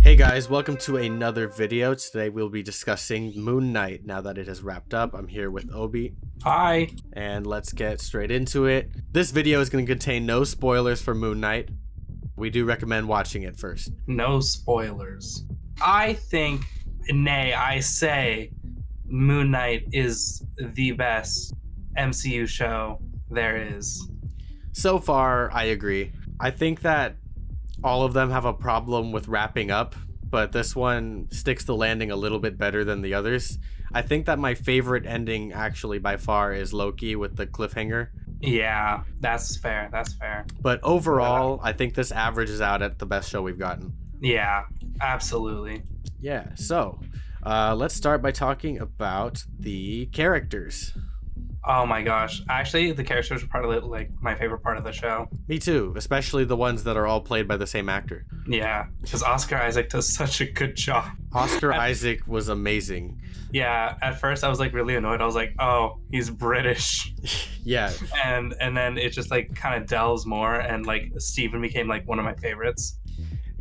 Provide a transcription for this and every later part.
Hey guys, welcome to another video. Today we'll be discussing Moon Knight. Now that it has wrapped up, I'm here with Obi. Hi. And let's get straight into it. This video is going to contain no spoilers for Moon Knight. We do recommend watching it first. No spoilers. I think, nay, I say Moon Knight is the best MCU show there is. So far, I agree. I think that all of them have a problem with wrapping up, but this one sticks the landing a little bit better than the others. I think that my favorite ending actually by far is Loki with the cliffhanger. Yeah, that's fair. That's fair. But overall, I think this averages out at the best show we've gotten. Yeah, absolutely. Yeah, so let's start by talking about the characters. Oh my gosh. Actually, the characters are probably like my favorite part of the show. Me too, especially the ones that are all played by the same actor. Yeah, because Oscar Isaac does such a good job. Oscar Isaac was amazing. Yeah, at first I was like really annoyed. I was like, oh, he's British. Yeah. And then it just like kind of delves more, and like Steven became like one of my favorites.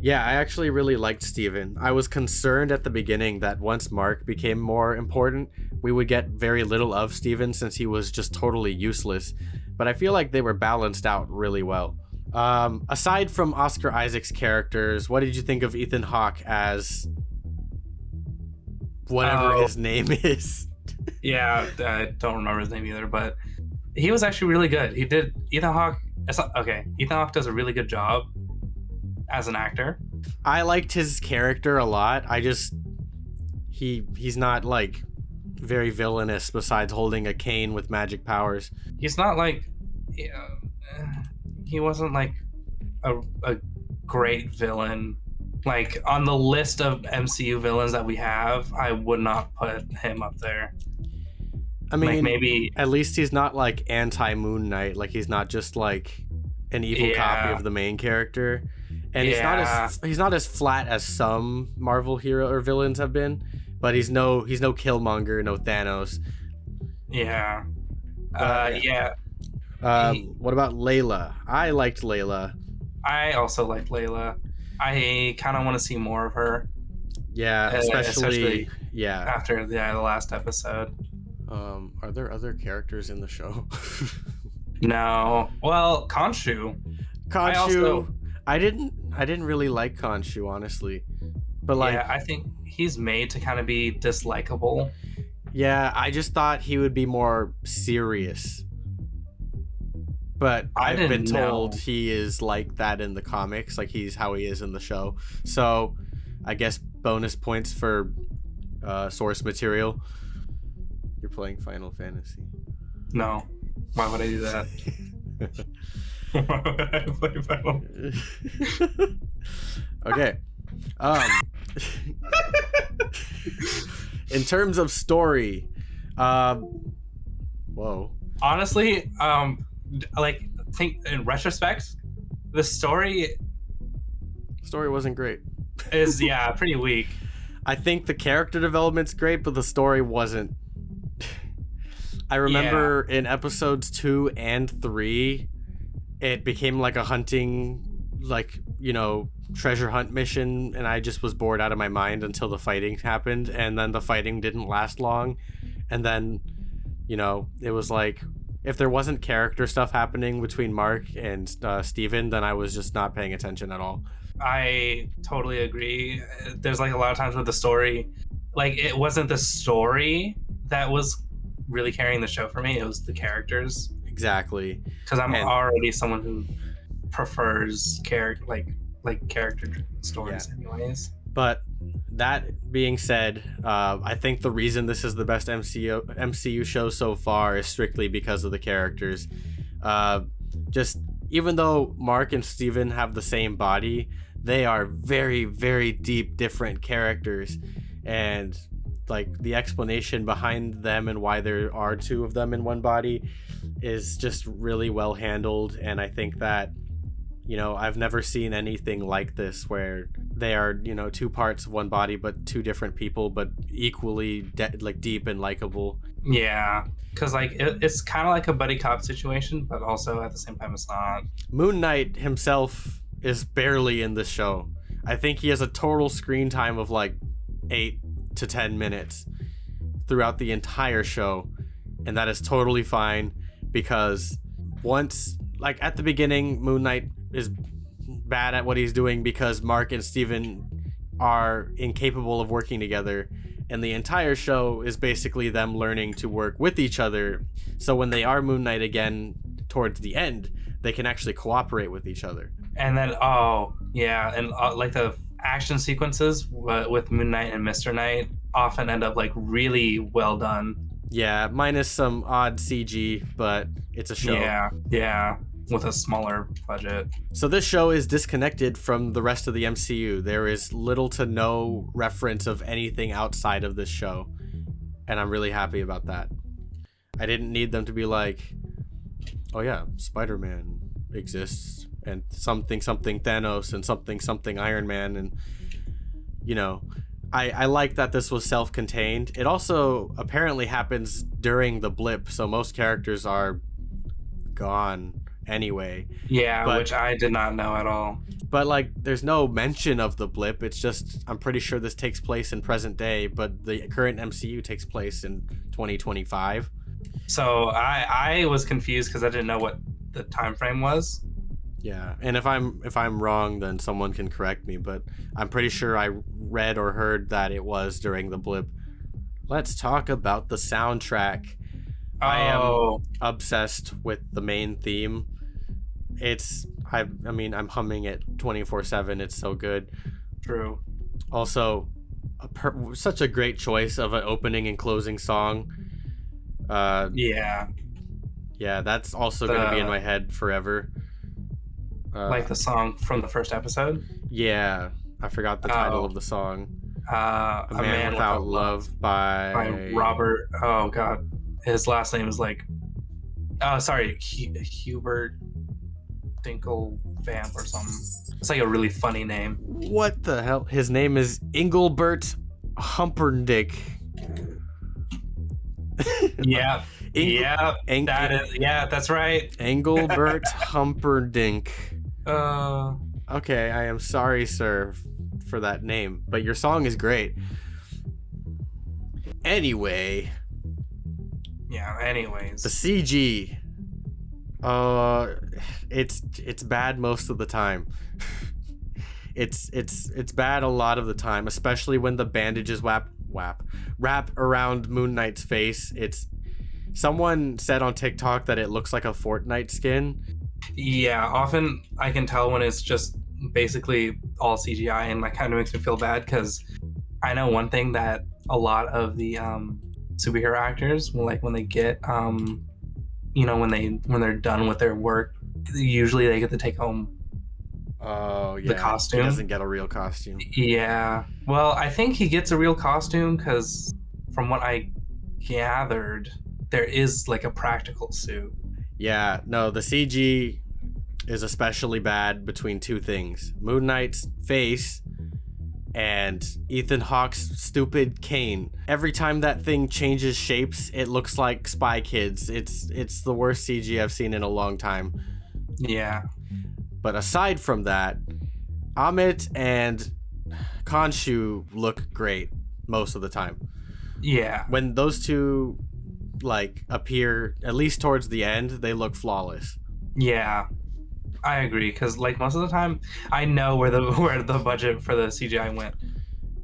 Yeah, I actually really liked Steven. I was concerned at the beginning that once Mark became more important, we would get very little of Steven since he was just totally useless. But I feel like they were balanced out really well. Aside from Oscar Isaac's characters, what did you think of Ethan Hawke as whatever his name is? Yeah, I don't remember his name either, but he was actually really good. Ethan Hawke does a really good job as an actor. I liked his character a lot. He's not like very villainous besides holding a cane with magic powers. He's not like he wasn't like a great villain. Like on the list of MCU villains that we have, I would not put him up there. I mean, like maybe at least he's not like anti-Moon Knight. Like he's not just like an evil copy of the main character. And he's not as flat as some Marvel hero or villains have been, but he's no Killmonger, no Thanos. Yeah. What about Layla? I liked Layla. I also liked Layla. I kind of want to see more of her. Yeah, especially after the last episode. Are there other characters in the show? No. Well, Khonshu. I didn't really like Khonshu, honestly. But like, yeah, I think he's made to kind of be dislikable. Yeah, I just thought he would be more serious. But I've been told he is like that in the comics, like he's how he is in the show. So I guess bonus points for source material. You're playing Final Fantasy. No. Why would I do that? Why would I play Final Fantasy? Okay. In terms of story, whoa. Honestly, think in retrospect, the story wasn't great. Is pretty weak. I think the character development's great, but the story wasn't. I remember in episodes 2 and 3, it became like a hunting, treasure hunt mission, and I just was bored out of my mind until the fighting happened, and then the fighting didn't last long, and then, it was like, if there wasn't character stuff happening between Mark and Steven, then I was just not paying attention at all. I totally agree. There's like a lot of times with the story, like it wasn't the story that was really carrying the show for me, it was the characters. Exactly. Because I'm already someone who prefers character stories anyways. But that being said, I think the reason this is the best MCU show so far is strictly because of the characters. Just even though Mark and Steven have the same body, they are very, very deep different characters, and like the explanation behind them and why there are two of them in one body is just really well handled. And I think that I've never seen anything like this where they are two parts of one body but two different people, but equally deep and likable. Yeah, because like it's kind of like a buddy cop situation, but also at the same time it's not. Moon Knight himself is barely in the show. I think he has a total screen time of like 8 to 10 minutes throughout the entire show, and that is totally fine because once, like at the beginning, Moon Knight is bad at what he's doing because Mark and Steven are incapable of working together, and the entire show is basically them learning to work with each other, so when they are Moon Knight again towards the end, they can actually cooperate with each other. And then like the action sequences with Moon Knight and Mr. Knight often end up like really well done. Yeah, minus some odd CG, but it's a show. Yeah, with a smaller budget. So this show is disconnected from the rest of the MCU. There is little to no reference of anything outside of this show, and I'm really happy about that. I didn't need them to be like, oh yeah, Spider-Man exists, and something Thanos, and something Iron Man, and you know, I like that this was self-contained. It also apparently happens during the blip, so most characters are gone anyway. Yeah, which I did not know at all. But like, there's no mention of the blip. It's just, I'm pretty sure this takes place in present day, but the current MCU takes place in 2025. So I was confused because I didn't know what the time frame was. Yeah, and if I'm wrong, then someone can correct me, but I'm pretty sure I read or heard that it was during the blip. Let's talk about the soundtrack. I am obsessed with the main theme. I'm humming it 24/7. It's so good. True. Also, such a great choice of an opening and closing song. Yeah, that's also going to be in my head forever. Like the song from the first episode? Yeah, I forgot the title of the song. A Man Without Love by Robert. Oh god, his last name is like, Hubert Dinkelvamp or something. It's like a really funny name. What the hell? His name is Engelbert Humperdinck. Yeah. That's right. Engelbert Humperdinck. Okay, I am sorry, sir, for that name, but your song is great. Anyways, the CG, it's bad most of the time. It's bad a lot of the time, especially when the bandages wrap around Moon Knight's face. Someone said on TikTok that it looks like a Fortnite skin. Yeah, often I can tell when it's just basically all CGI, and that kind of makes me feel bad because I know one thing that a lot of the superhero actors, when they get when they're done with their work, usually they get to take home the costume. He doesn't get a real costume. Yeah, well, I think he gets a real costume because from what I gathered, there is like a practical suit. Yeah, no, the CG is especially bad between two things: Moon Knight's face and Ethan Hawke's stupid cane. Every time that thing changes shapes, it looks like Spy Kids. It's the worst CG I've seen in a long time. Yeah. But aside from that, Amit and Khonshu look great most of the time. Yeah. When those two like appear, at least towards the end, they look flawless. Yeah, I agree, because like most of the time I know where the budget for the CGI went.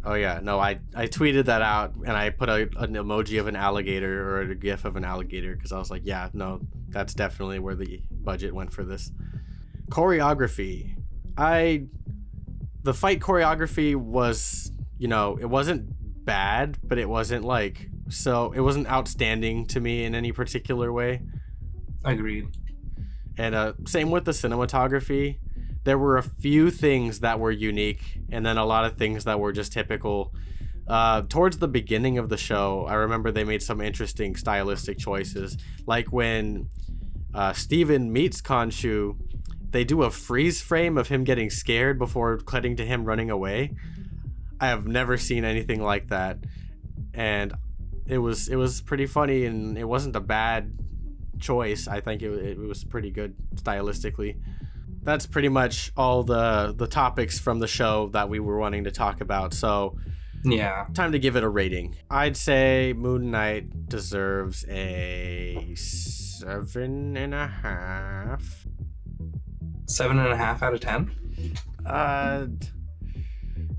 Oh yeah, no, I tweeted that out, and I put an emoji of an alligator or a gif of an alligator because I was like, yeah, no, that's definitely where the budget went for this. Choreography, the fight choreography was, it wasn't bad, but it wasn't it wasn't outstanding to me in any particular way. Agreed. And same with the cinematography. There were a few things that were unique, and then a lot of things that were just typical. Towards the beginning of the show, I remember they made some interesting stylistic choices. Like when Steven meets Khonshu, they do a freeze frame of him getting scared before cutting to him running away. I have never seen anything like that. And it was pretty funny, and it wasn't a bad choice. I think it was pretty good stylistically. that's pretty much all the topics from the show that we were wanting to talk about. So Yeah. time to give it a rating. I'd say Moon Knight deserves a 7.5. 7.5 out of 10.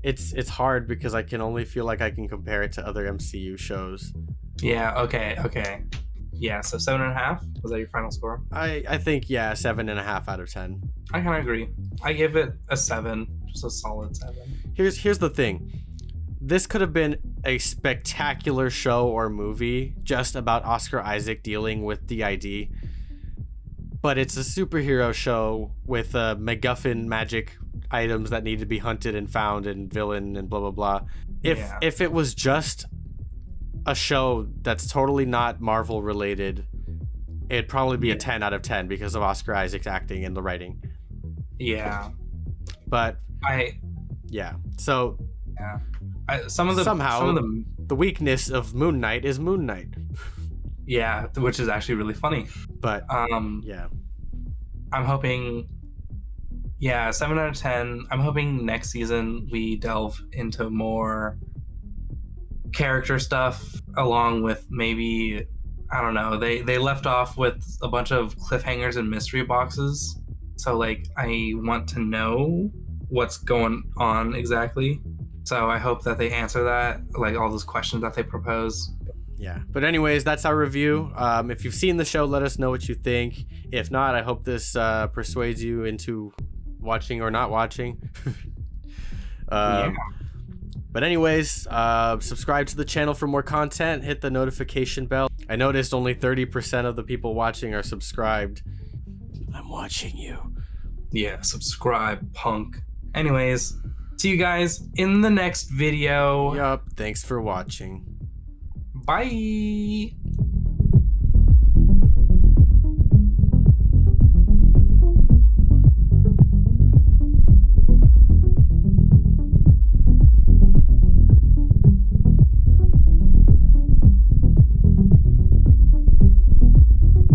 It's hard because I can only feel like I can compare it to other MCU shows. Yeah. Okay. Yeah. So 7.5. Was that your final score? I think, yeah, 7.5 out of 10. I kind of agree. I give it a 7, just a solid 7. Here's the thing. This could have been a spectacular show or movie just about Oscar Isaac dealing with DID, but it's a superhero show with MacGuffin magic items that need to be hunted and found and villain and blah blah blah. If it was just a show that's totally not Marvel related, it'd probably be a 10 out of 10 because of Oscar Isaac's acting and the writing. Yeah. But so somehow the weakness of Moon Knight is Moon Knight. Yeah, which is actually really funny. But I'm hoping 7 out of 10. I'm hoping next season we delve into more character stuff, along with maybe, I don't know, they left off with a bunch of cliffhangers and mystery boxes, so like I want to know what's going on exactly. So I hope that they answer that, like all those questions that they propose. Yeah. But anyways, that's our review. If you've seen the show, let us know what you think. If not, I hope this persuades you into watching or not watching. But anyways, subscribe to the channel for more content. Hit the notification bell. I noticed only 30% of the people watching are subscribed. I'm watching you. Yeah, subscribe, punk. Anyways, see you guys in the next video. Yup. Thanks for watching. Bye.